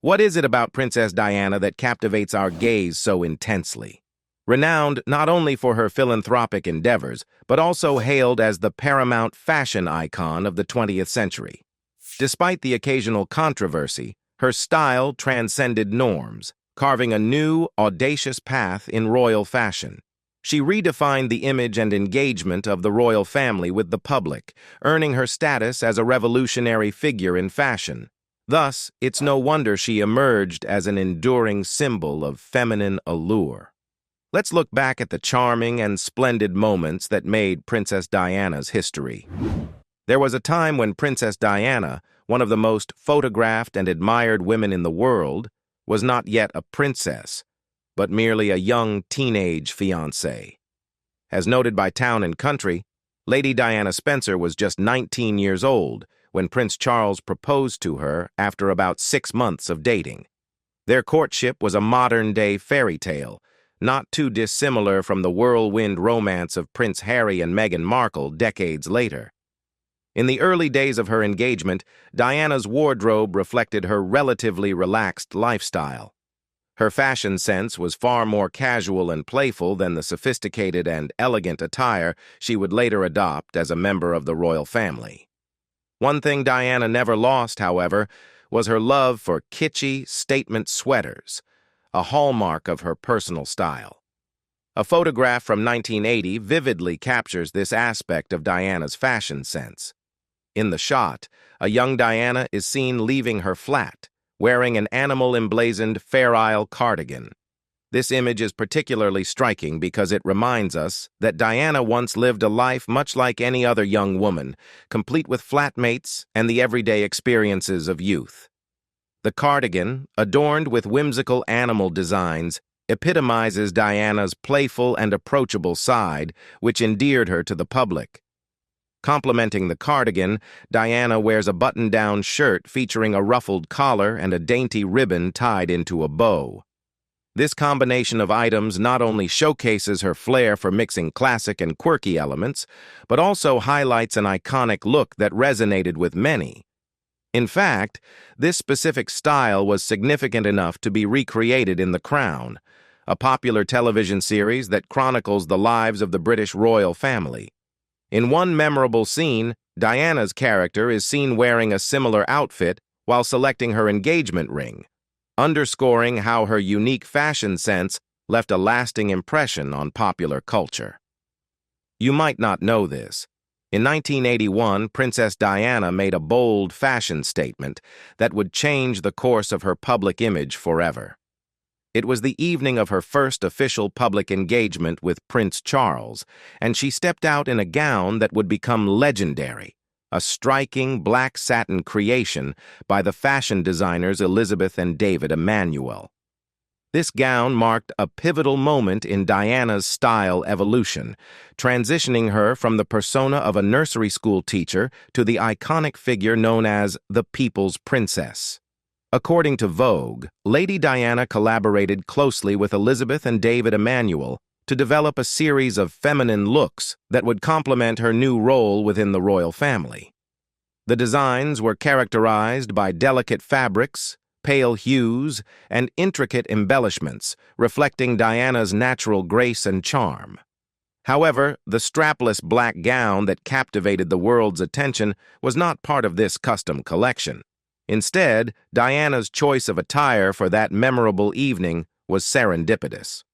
What is it about Princess Diana that captivates our gaze so intensely? Renowned not only for her philanthropic endeavors, but also hailed as the paramount fashion icon of the 20th century. Despite the occasional controversy, her style transcended norms, carving a new, audacious path in royal fashion. She redefined the image and engagement of the royal family with the public, earning her status as a revolutionary figure in fashion. Thus, it's no wonder she emerged as an enduring symbol of feminine allure. Let's look back at the charming and splendid moments that made Princess Diana's history. There was a time when Princess Diana, one of the most photographed and admired women in the world, was not yet a princess, but merely a young teenage fiancée. As noted by Town and Country, Lady Diana Spencer was just 19 years old when Prince Charles proposed to her after about 6 months of dating. Their courtship was a modern-day fairy tale, not too dissimilar from the whirlwind romance of Prince Harry and Meghan Markle decades later. In the early days of her engagement, Diana's wardrobe reflected her relatively relaxed lifestyle. Her fashion sense was far more casual and playful than the sophisticated and elegant attire she would later adopt as a member of the royal family. One thing Diana never lost, however, was her love for kitschy statement sweaters, a hallmark of her personal style. A photograph from 1980 vividly captures this aspect of Diana's fashion sense. In the shot, a young Diana is seen leaving her flat, wearing an animal-emblazoned Fair Isle cardigan. This image is particularly striking because it reminds us that Diana once lived a life much like any other young woman, complete with flatmates and the everyday experiences of youth. The cardigan, adorned with whimsical animal designs, epitomizes Diana's playful and approachable side, which endeared her to the public. Complementing the cardigan, Diana wears a button-down shirt featuring a ruffled collar and a dainty ribbon tied into a bow. This combination of items not only showcases her flair for mixing classic and quirky elements, but also highlights an iconic look that resonated with many. In fact, this specific style was significant enough to be recreated in The Crown, a popular television series that chronicles the lives of the British royal family. In one memorable scene, Diana's character is seen wearing a similar outfit while selecting her engagement ring, underscoring how her unique fashion sense left a lasting impression on popular culture. You might not know this. In 1981, Princess Diana made a bold fashion statement that would change the course of her public image forever. It was the evening of her first official public engagement with Prince Charles, and she stepped out in a gown that would become legendary, a striking black satin creation by the fashion designers Elizabeth and David Emanuel. This gown marked a pivotal moment in Diana's style evolution, transitioning her from the persona of a nursery school teacher to the iconic figure known as the People's Princess. According to Vogue, Lady Diana collaborated closely with Elizabeth and David Emanuel to develop a series of feminine looks that would complement her new role within the royal family. The designs were characterized by delicate fabrics, pale hues, and intricate embellishments, reflecting Diana's natural grace and charm. However, the strapless black gown that captivated the world's attention was not part of this custom collection. Instead, Diana's choice of attire for that memorable evening was serendipitous.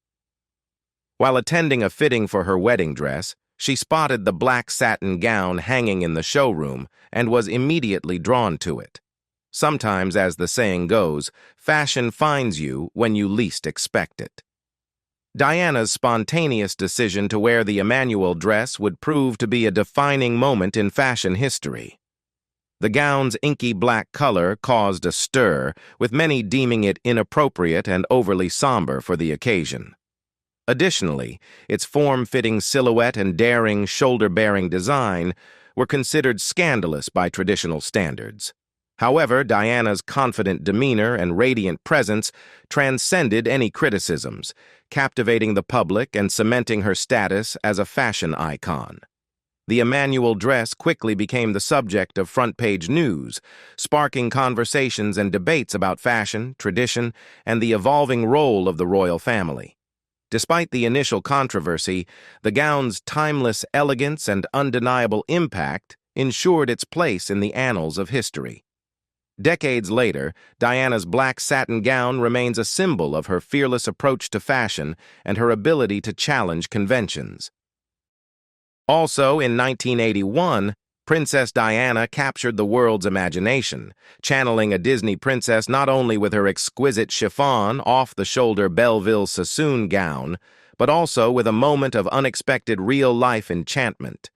While attending a fitting for her wedding dress, she spotted the black satin gown hanging in the showroom and was immediately drawn to it. Sometimes, as the saying goes, fashion finds you when you least expect it. Diana's spontaneous decision to wear the Emanuel dress would prove to be a defining moment in fashion history. The gown's inky black color caused a stir, with many deeming it inappropriate and overly somber for the occasion. Additionally, its form-fitting silhouette and daring shoulder-bearing design were considered scandalous by traditional standards. However, Diana's confident demeanor and radiant presence transcended any criticisms, captivating the public and cementing her status as a fashion icon. The Emmanuel dress quickly became the subject of front-page news, sparking conversations and debates about fashion, tradition, and the evolving role of the royal family. Despite the initial controversy, the gown's timeless elegance and undeniable impact ensured its place in the annals of history. Decades later, Diana's black satin gown remains a symbol of her fearless approach to fashion and her ability to challenge conventions. Also, in 1981, Princess Diana captured the world's imagination, channeling a Disney princess not only with her exquisite chiffon, off-the-shoulder Belleville Sassoon gown, but also with a moment of unexpected real-life enchantment.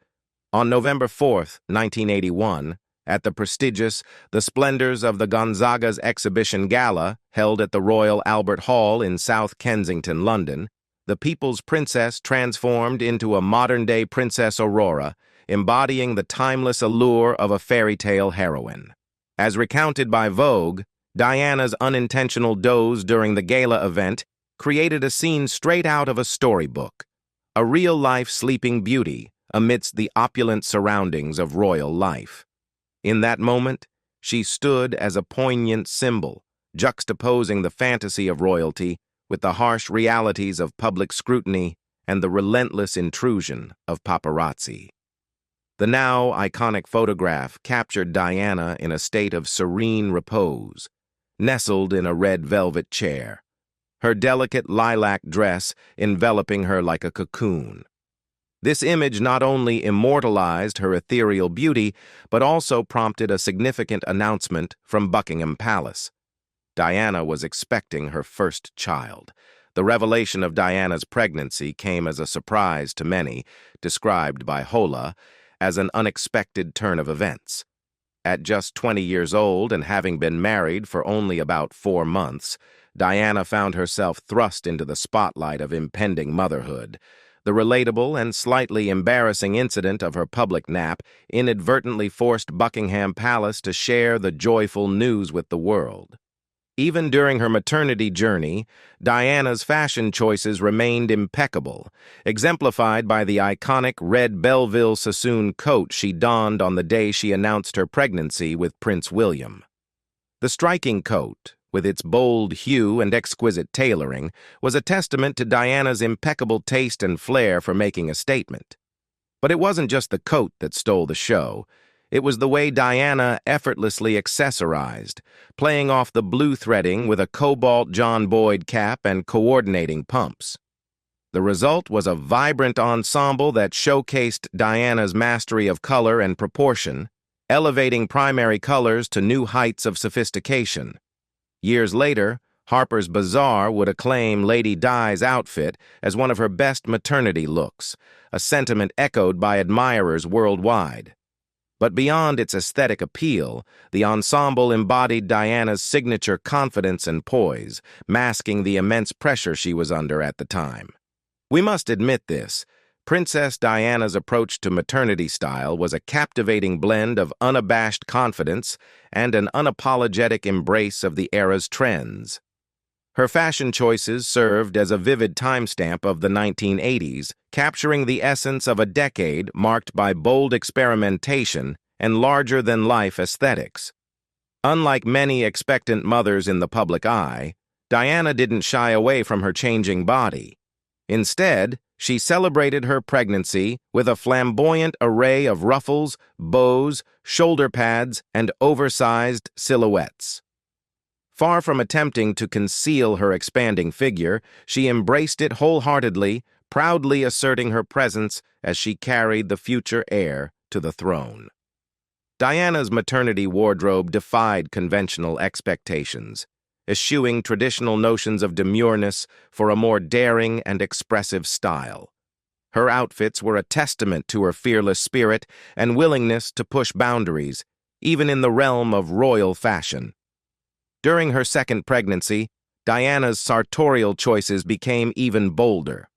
On November 4, 1981, at the prestigious The Splendors of the Gonzagas Exhibition Gala, held at the Royal Albert Hall in South Kensington, London, the People's Princess transformed into a modern-day Princess Aurora, embodying the timeless allure of a fairy tale heroine. As recounted by Vogue, Diana's unintentional doze during the gala event created a scene straight out of a storybook, a real-life sleeping beauty amidst the opulent surroundings of royal life. In that moment, she stood as a poignant symbol, juxtaposing the fantasy of royalty with the harsh realities of public scrutiny and the relentless intrusion of paparazzi. The now iconic photograph captured Diana in a state of serene repose, nestled in a red velvet chair, her delicate lilac dress enveloping her like a cocoon. This image not only immortalized her ethereal beauty, but also prompted a significant announcement from Buckingham Palace. Diana was expecting her first child. The revelation of Diana's pregnancy came as a surprise to many, described by Hola as an unexpected turn of events. At just 20 years old and having been married for only about 4 months, Diana found herself thrust into the spotlight of impending motherhood. The relatable and slightly embarrassing incident of her public nap inadvertently forced Buckingham Palace to share the joyful news with the world. Even during her maternity journey, Diana's fashion choices remained impeccable, exemplified by the iconic red Belleville Sassoon coat she donned on the day she announced her pregnancy with Prince William. The striking coat, with its bold hue and exquisite tailoring, was a testament to Diana's impeccable taste and flair for making a statement. But it wasn't just the coat that stole the show. It was the way Diana effortlessly accessorized, playing off the blue threading with a cobalt John Boyd cap and coordinating pumps. The result was a vibrant ensemble that showcased Diana's mastery of color and proportion, elevating primary colors to new heights of sophistication. Years later, Harper's Bazaar would acclaim Lady Di's outfit as one of her best maternity looks, a sentiment echoed by admirers worldwide. But beyond its aesthetic appeal, the ensemble embodied Diana's signature confidence and poise, masking the immense pressure she was under at the time. We must admit this. Princess Diana's approach to maternity style was a captivating blend of unabashed confidence and an unapologetic embrace of the era's trends. Her fashion choices served as a vivid timestamp of the 1980s, capturing the essence of a decade marked by bold experimentation and larger-than-life aesthetics. Unlike many expectant mothers in the public eye, Diana didn't shy away from her changing body. Instead, she celebrated her pregnancy with a flamboyant array of ruffles, bows, shoulder pads, and oversized silhouettes. Far from attempting to conceal her expanding figure, she embraced it wholeheartedly, proudly asserting her presence as she carried the future heir to the throne. Diana's maternity wardrobe defied conventional expectations, eschewing traditional notions of demureness for a more daring and expressive style. Her outfits were a testament to her fearless spirit and willingness to push boundaries, even in the realm of royal fashion. During her second pregnancy, Diana's sartorial choices became even bolder.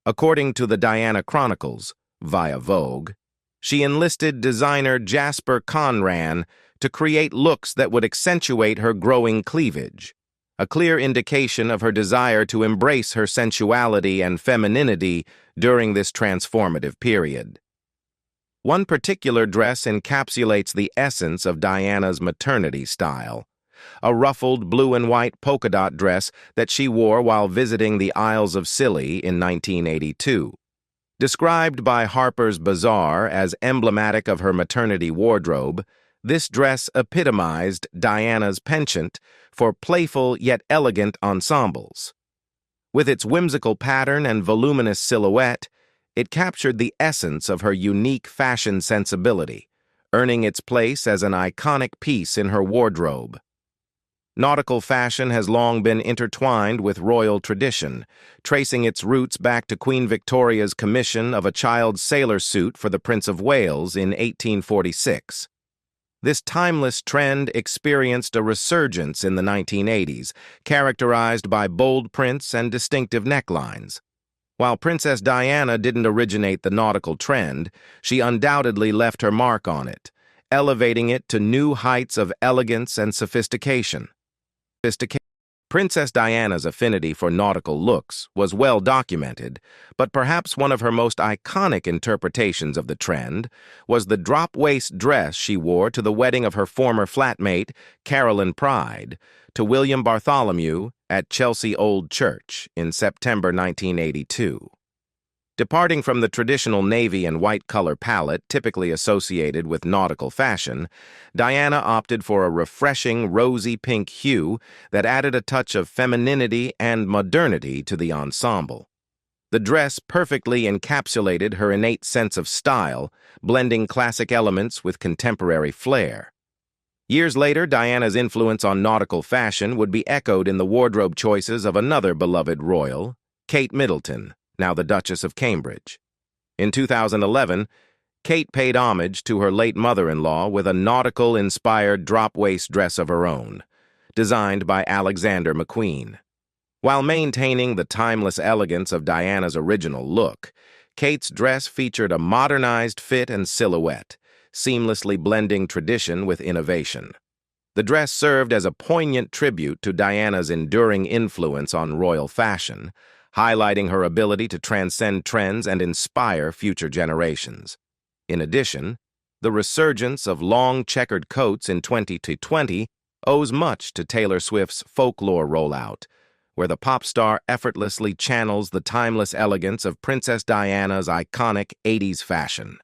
According to the Diana Chronicles, via Vogue, she enlisted designer Jasper Conran to create looks that would accentuate her growing cleavage, a clear indication of her desire to embrace her sensuality and femininity during this transformative period. One particular dress encapsulates the essence of Diana's maternity style, a ruffled blue and white polka dot dress that she wore while visiting the Isles of Scilly in 1982. Described by Harper's Bazaar as emblematic of her maternity wardrobe, this dress epitomized Diana's penchant for playful yet elegant ensembles. With its whimsical pattern and voluminous silhouette, it captured the essence of her unique fashion sensibility, earning its place as an iconic piece in her wardrobe. Nautical fashion has long been intertwined with royal tradition, tracing its roots back to Queen Victoria's commission of a child's sailor suit for the Prince of Wales in 1846. This timeless trend experienced a resurgence in the 1980s, characterized by bold prints and distinctive necklines. While Princess Diana didn't originate the nautical trend, she undoubtedly left her mark on it, elevating it to new heights of elegance and sophistication. Princess Diana's affinity for nautical looks was well documented, but perhaps one of her most iconic interpretations of the trend was the drop-waist dress she wore to the wedding of her former flatmate, Carolyn Pride, to William Bartholomew at Chelsea Old Church in September 1982. Departing from the traditional navy and white color palette typically associated with nautical fashion, Diana opted for a refreshing rosy pink hue that added a touch of femininity and modernity to the ensemble. The dress perfectly encapsulated her innate sense of style, blending classic elements with contemporary flair. Years later, Diana's influence on nautical fashion would be echoed in the wardrobe choices of another beloved royal, Kate Middleton, now the Duchess of Cambridge. In 2011, Kate paid homage to her late mother-in-law with a nautical-inspired drop-waist dress of her own, designed by Alexander McQueen. While maintaining the timeless elegance of Diana's original look, Kate's dress featured a modernized fit and silhouette, seamlessly blending tradition with innovation. The dress served as a poignant tribute to Diana's enduring influence on royal fashion, highlighting her ability to transcend trends and inspire future generations. In addition, the resurgence of long checkered coats in 2020 owes much to Taylor Swift's Folklore rollout, where the pop star effortlessly channels the timeless elegance of Princess Diana's iconic 80s fashion.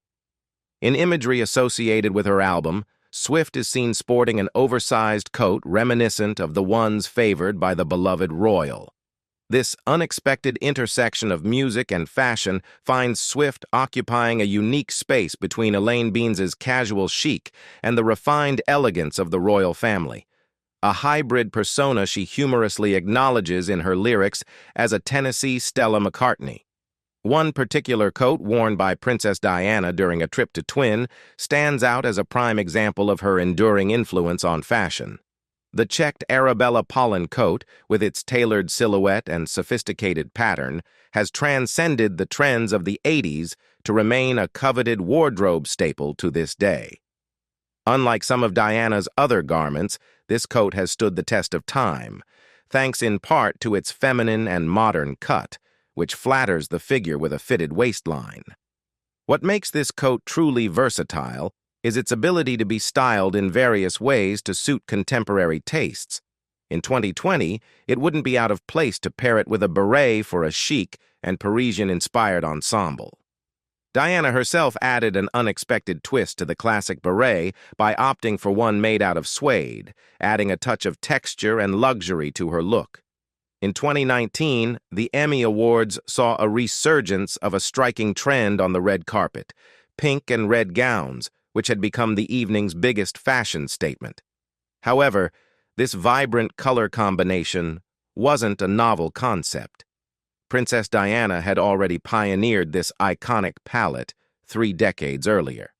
In imagery associated with her album, Swift is seen sporting an oversized coat reminiscent of the ones favored by the beloved royal. This unexpected intersection of music and fashion finds Swift occupying a unique space between Elaine Beans's casual chic and the refined elegance of the royal family, a hybrid persona she humorously acknowledges in her lyrics as a Tennessee Stella McCartney. One particular coat worn by Princess Diana during a trip to Twin stands out as a prime example of her enduring influence on fashion. The checked Arabella pollen coat, with its tailored silhouette and sophisticated pattern, has transcended the trends of the 80s to remain a coveted wardrobe staple to this day. Unlike some of Diana's other garments, this coat has stood the test of time, thanks in part to its feminine and modern cut, which flatters the figure with a fitted waistline. What makes this coat truly versatile is its ability to be styled in various ways to suit contemporary tastes. In 2020, it wouldn't be out of place to pair it with a beret for a chic and Parisian-inspired ensemble. Diana herself added an unexpected twist to the classic beret by opting for one made out of suede, adding a touch of texture and luxury to her look. In 2019, the Emmy Awards saw a resurgence of a striking trend on the red carpet, pink and red gowns, which had become the evening's biggest fashion statement. However, this vibrant color combination wasn't a novel concept. Princess Diana had already pioneered this iconic palette 3 decades earlier.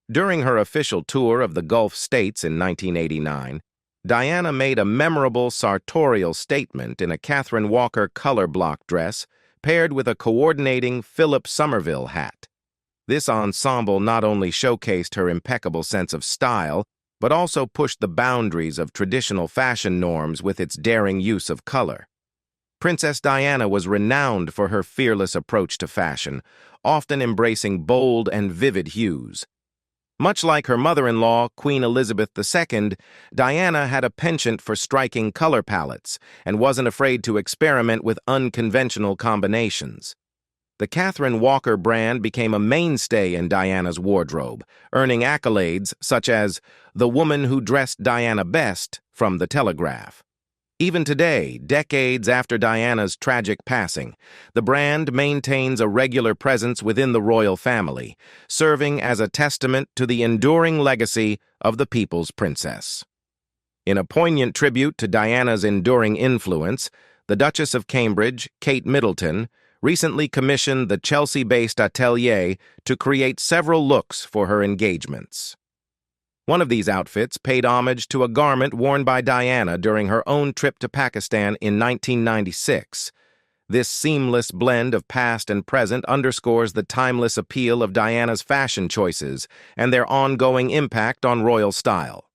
During her official tour of the Gulf states in 1989, Diana made a memorable sartorial statement in a Catherine Walker color block dress paired with a coordinating Philip Somerville hat. This ensemble not only showcased her impeccable sense of style, but also pushed the boundaries of traditional fashion norms with its daring use of color. Princess Diana was renowned for her fearless approach to fashion, often embracing bold and vivid hues. Much like her mother-in-law, Queen Elizabeth II, Diana had a penchant for striking color palettes and wasn't afraid to experiment with unconventional combinations. The Catherine Walker brand became a mainstay in Diana's wardrobe, earning accolades such as "the woman who dressed Diana best" from The Telegraph. Even today, decades after Diana's tragic passing, the brand maintains a regular presence within the royal family, serving as a testament to the enduring legacy of the people's princess. In a poignant tribute to Diana's enduring influence, the Duchess of Cambridge, Kate Middleton, recently commissioned the Chelsea-based atelier to create several looks for her engagements. One of these outfits paid homage to a garment worn by Diana during her own trip to Pakistan in 1996. This seamless blend of past and present underscores the timeless appeal of Diana's fashion choices and their ongoing impact on royal style.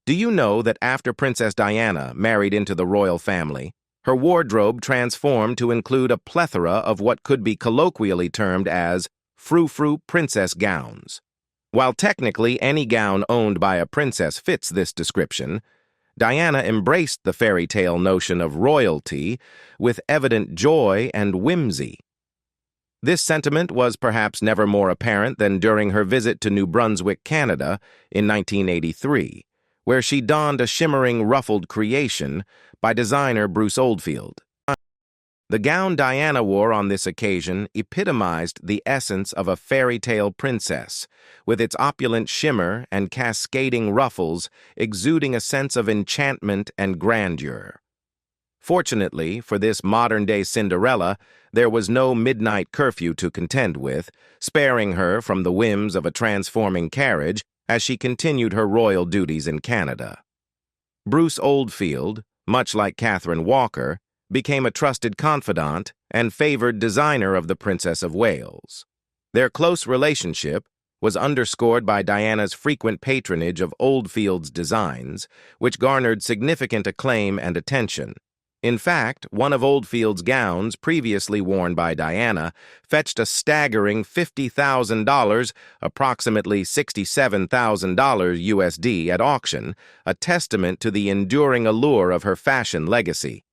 Do you know that after Princess Diana married into the royal family, her wardrobe transformed to include a plethora of what could be colloquially termed as frou-frou princess gowns? While technically any gown owned by a princess fits this description, Diana embraced the fairy tale notion of royalty with evident joy and whimsy. This sentiment was perhaps never more apparent than during her visit to New Brunswick, Canada, in 1983, where she donned a shimmering ruffled creation by designer Bruce Oldfield. The gown Diana wore on this occasion epitomized the essence of a fairy tale princess, with its opulent shimmer and cascading ruffles exuding a sense of enchantment and grandeur. Fortunately, for this modern-day Cinderella, there was no midnight curfew to contend with, sparing her from the whims of a transforming carriage as she continued her royal duties in Canada. Bruce Oldfield, much like Catherine Walker, became a trusted confidant and favored designer of the Princess of Wales. Their close relationship was underscored by Diana's frequent patronage of Oldfield's designs, which garnered significant acclaim and attention. In fact, one of Oldfield's gowns, previously worn by Diana, fetched a staggering $50,000, approximately $67,000 USD at auction, a testament to the enduring allure of her fashion legacy.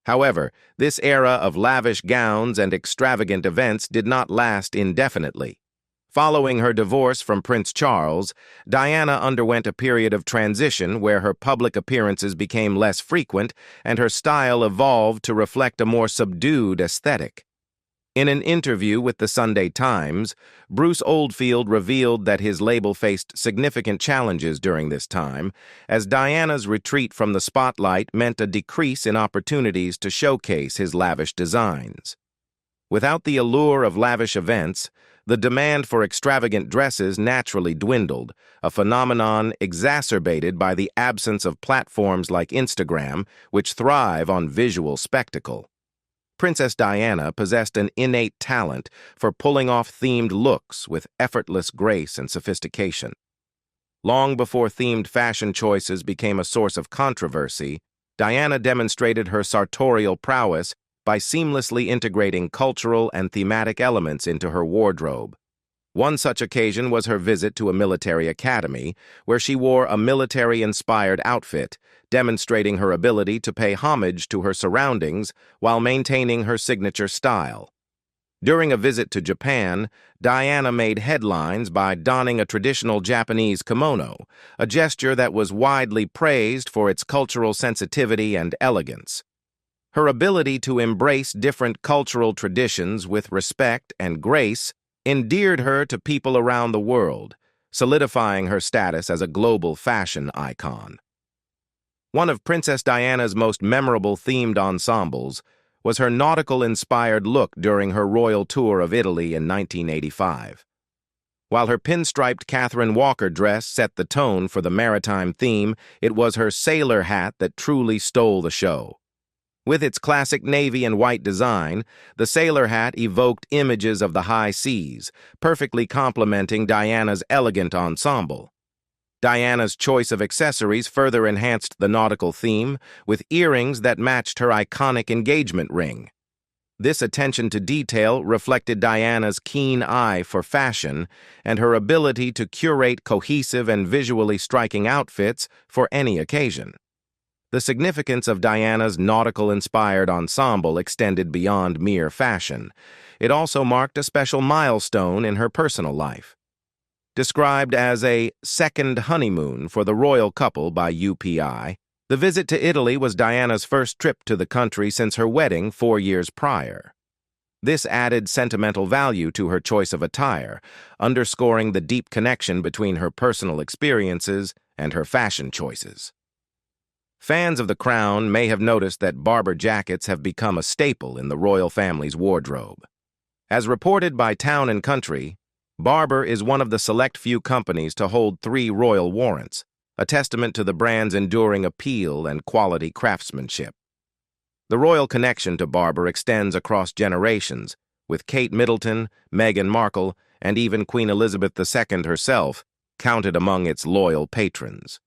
However, this era of lavish gowns and extravagant events did not last indefinitely. Following her divorce from Prince Charles, Diana underwent a period of transition where her public appearances became less frequent and her style evolved to reflect a more subdued aesthetic. In an interview with the Sunday Times, Bruce Oldfield revealed that his label faced significant challenges during this time, as Diana's retreat from the spotlight meant a decrease in opportunities to showcase his lavish designs. Without the allure of lavish events, the demand for extravagant dresses naturally dwindled, a phenomenon exacerbated by the absence of platforms like Instagram, which thrive on visual spectacle. Princess Diana possessed an innate talent for pulling off themed looks with effortless grace and sophistication. Long before themed fashion choices became a source of controversy, Diana demonstrated her sartorial prowess by seamlessly integrating cultural and thematic elements into her wardrobe. One such occasion was her visit to a military academy, where she wore a military-inspired outfit, demonstrating her ability to pay homage to her surroundings while maintaining her signature style. During a visit to Japan, Diana made headlines by donning a traditional Japanese kimono, a gesture that was widely praised for its cultural sensitivity and elegance. Her ability to embrace different cultural traditions with respect and grace endeared her to people around the world, solidifying her status as a global fashion icon. One of Princess Diana's most memorable themed ensembles was her nautical-inspired look during her royal tour of Italy in 1985. While her pinstriped Catherine Walker dress set the tone for the maritime theme, it was her sailor hat that truly stole the show. With its classic navy and white design, the sailor hat evoked images of the high seas, perfectly complementing Diana's elegant ensemble. Diana's choice of accessories further enhanced the nautical theme, with earrings that matched her iconic engagement ring. This attention to detail reflected Diana's keen eye for fashion and her ability to curate cohesive and visually striking outfits for any occasion. The significance of Diana's nautical-inspired ensemble extended beyond mere fashion. It also marked a special milestone in her personal life. Described as a second honeymoon for the royal couple by UPI, the visit to Italy was Diana's first trip to the country since her wedding 4 years prior. This added sentimental value to her choice of attire, underscoring the deep connection between her personal experiences and her fashion choices. Fans of the crown may have noticed that Barbour jackets have become a staple in the royal family's wardrobe. As reported by Town & Country, Barbour is one of the select few companies to hold 3 royal warrants, a testament to the brand's enduring appeal and quality craftsmanship. The royal connection to Barbour extends across generations, with Kate Middleton, Meghan Markle, and even Queen Elizabeth II herself counted among its loyal patrons.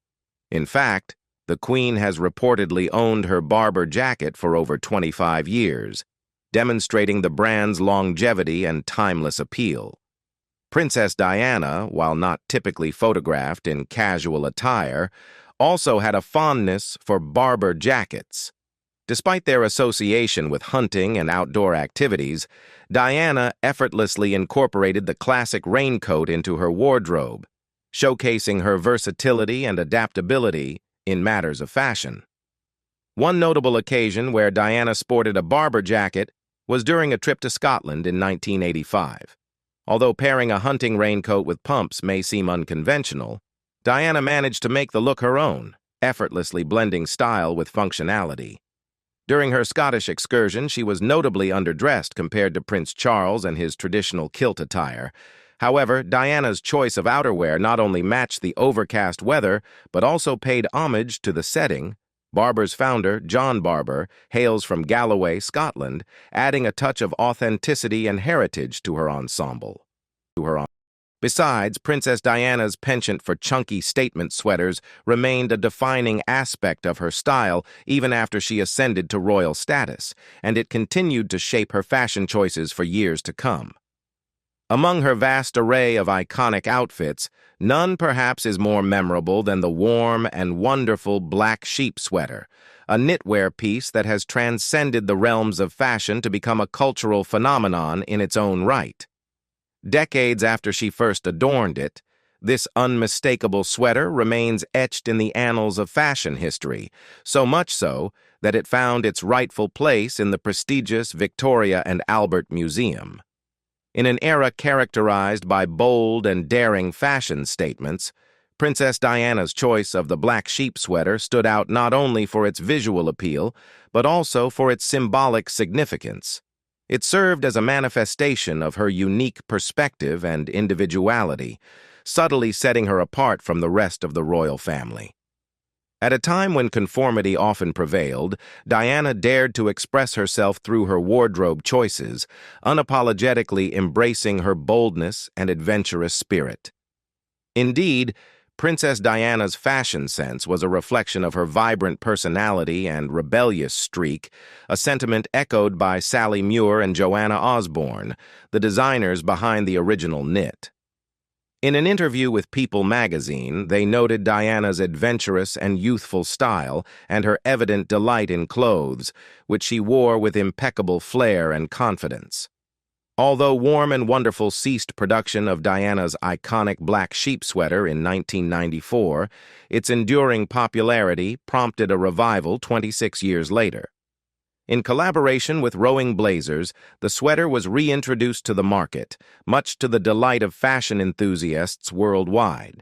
In fact, the Queen has reportedly owned her Barbour jacket for over 25 years, demonstrating the brand's longevity and timeless appeal. Princess Diana, while not typically photographed in casual attire, also had a fondness for Barbour jackets. Despite their association with hunting and outdoor activities, Diana effortlessly incorporated the classic raincoat into her wardrobe, showcasing her versatility and adaptability in matters of fashion. One notable occasion where Diana sported a Barbour jacket was during a trip to Scotland in 1985. Although pairing a hunting raincoat with pumps may seem unconventional, Diana managed to make the look her own, effortlessly blending style with functionality. During her Scottish excursion, she was notably underdressed compared to Prince Charles and his traditional kilt attire. However, Diana's choice of outerwear not only matched the overcast weather, but also paid homage to the setting. Barbour's founder, John Barbour, hails from Galloway, Scotland, adding a touch of authenticity and heritage to her ensemble. Besides, Princess Diana's penchant for chunky statement sweaters remained a defining aspect of her style even after she ascended to royal status, and it continued to shape her fashion choices for years to come. Among her vast array of iconic outfits, none perhaps is more memorable than the warm and wonderful black sheep sweater, a knitwear piece that has transcended the realms of fashion to become a cultural phenomenon in its own right. Decades after she first adorned it, this unmistakable sweater remains etched in the annals of fashion history, so much so that it found its rightful place in the prestigious Victoria and Albert Museum. In an era characterized by bold and daring fashion statements, Princess Diana's choice of the black sheep sweater stood out not only for its visual appeal, but also for its symbolic significance. It served as a manifestation of her unique perspective and individuality, subtly setting her apart from the rest of the royal family. At a time when conformity often prevailed, Diana dared to express herself through her wardrobe choices, unapologetically embracing her boldness and adventurous spirit. Indeed, Princess Diana's fashion sense was a reflection of her vibrant personality and rebellious streak, a sentiment echoed by Sally Muir and Joanna Osborne, the designers behind the original knit. In an interview with People magazine, they noted Diana's adventurous and youthful style and her evident delight in clothes, which she wore with impeccable flair and confidence. Although Warm and Wonderful ceased production of Diana's iconic black sheep sweater in 1994, its enduring popularity prompted a revival 26 years later. In collaboration with Rowing Blazers, the sweater was reintroduced to the market, much to the delight of fashion enthusiasts worldwide.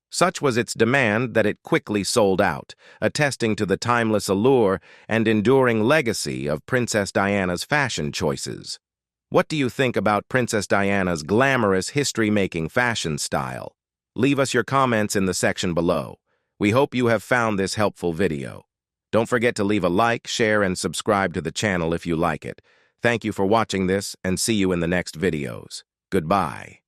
Such was its demand that it quickly sold out, attesting to the timeless allure and enduring legacy of Princess Diana's fashion choices. What do you think about Princess Diana's glamorous, history-making fashion style? Leave us your comments in the section below. We hope you have found this helpful video. Don't forget to leave a like, share, and subscribe to the channel if you like it. Thank you for watching this, and see you in the next videos. Goodbye.